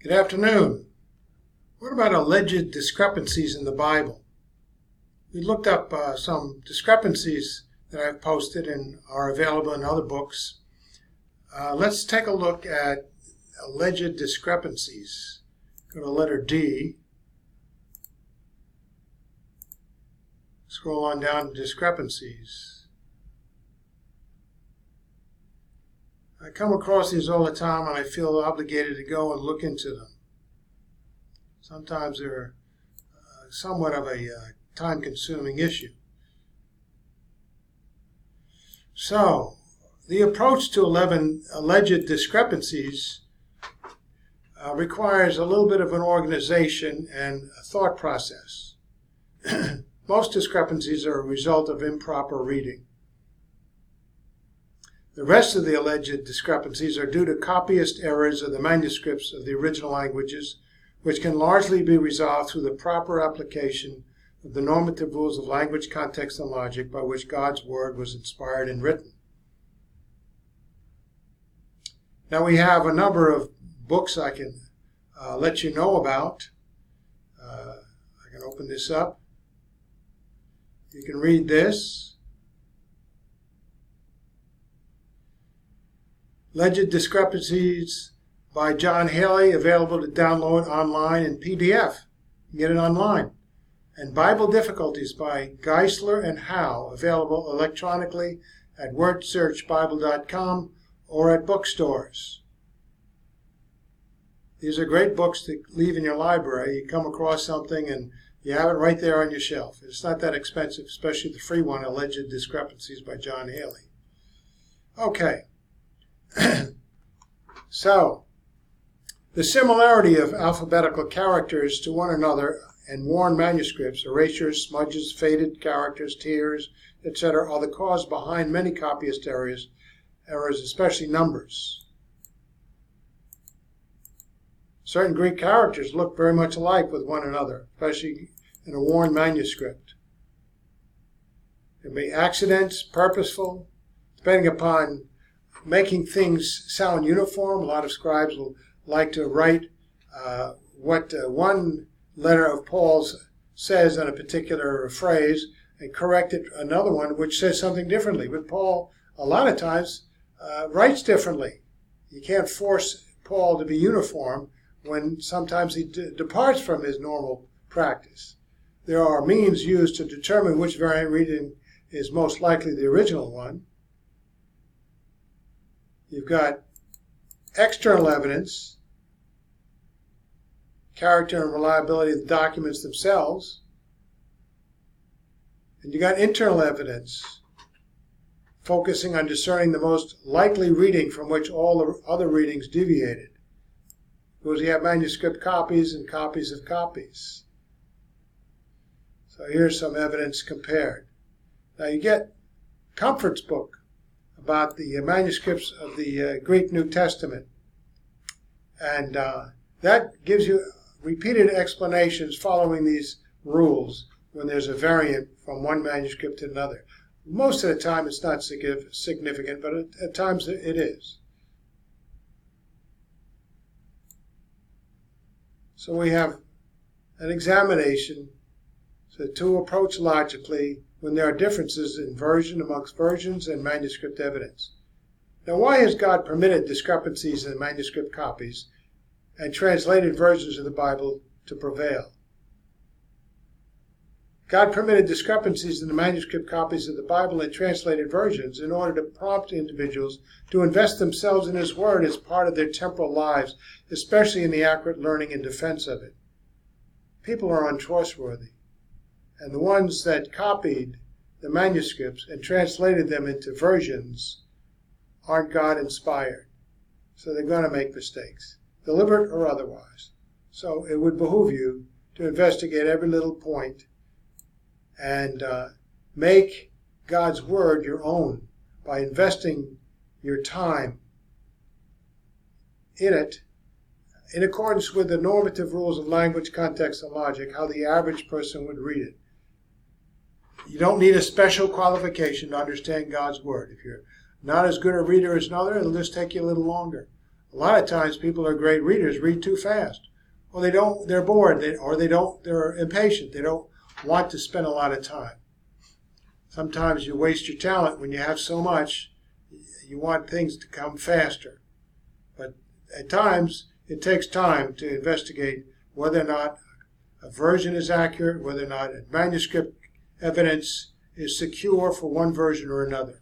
Good afternoon. What about alleged discrepancies in the Bible? We looked up some discrepancies that I've posted and are available in other books. Let's take a look at alleged discrepancies. Go to letter D. Scroll on down to discrepancies. I come across these all the time and I feel obligated to go and look into them. Sometimes they're somewhat of a time-consuming issue. So, the approach to alleged discrepancies requires a little bit of an organization and a thought process. Most discrepancies are a result of improper reading. The rest of the alleged discrepancies are due to copyist errors of the manuscripts of the original languages, which can largely be resolved through the proper application of the normative rules of language, context, and logic by which God's Word was inspired and written. Now we have a number of books I can let you know about. I can open this up. You can read this. Alleged Discrepancies by John Haley, available to download online in PDF. You can get it online. And Bible Difficulties by Geisler and Howe, available electronically at wordsearchbible.com or at bookstores. These are great books to leave in your library. You come across something and you have it right there on your shelf. It's not that expensive, especially the free one, Alleged Discrepancies by John Haley. Okay. So, the similarity of alphabetical characters to one another in worn manuscripts, erasures, smudges, faded characters, tears, etc., are the cause behind many copyist errors, especially numbers. Certain Greek characters look very much alike with one another, especially in a worn manuscript. There may be accidents, purposeful, depending upon making things sound uniform. A lot of scribes will like to write what one letter of Paul's says on a particular phrase and correct it another one which says something differently. But Paul, a lot of times, writes differently. You can't force Paul to be uniform when sometimes he departs from his normal practice. There are means used to determine which variant reading is most likely the original one. You've got external evidence, character and reliability of the documents themselves, and you got internal evidence, focusing on discerning the most likely reading from which all the other readings deviated. Because you have manuscript copies and copies of copies. So here's some evidence compared. Now you get Comfort's book about the manuscripts of the Greek New Testament. And that gives you repeated explanations following these rules when there's a variant from one manuscript to another. Most of the time it's not significant, but at times it is. So we have an examination to approach logically when there are differences in version amongst versions and manuscript evidence. Now, why has God permitted discrepancies in manuscript copies and translated versions of the Bible to prevail? God permitted discrepancies in the manuscript copies of the Bible and translated versions in order to prompt individuals to invest themselves in His Word as part of their temporal lives, especially in the accurate learning and defense of it. People are untrustworthy. And the ones that copied the manuscripts and translated them into versions aren't God-inspired. So they're going to make mistakes, deliberate or otherwise. So it would behoove you to investigate every little point and make God's Word your own by investing your time in it in accordance with the normative rules of language, context, and logic, how the average person would read it. You don't need a special qualification to understand God's Word. If you're not as good a reader as another, it'll just take you a little longer. A lot of times people are great readers, read too fast. Or they don't, they're bored, they're impatient, they don't want to spend a lot of time. Sometimes you waste your talent when you have so much, you want things to come faster. But at times, it takes time to investigate whether or not a version is accurate, whether or not a manuscript evidence is secure for one version or another.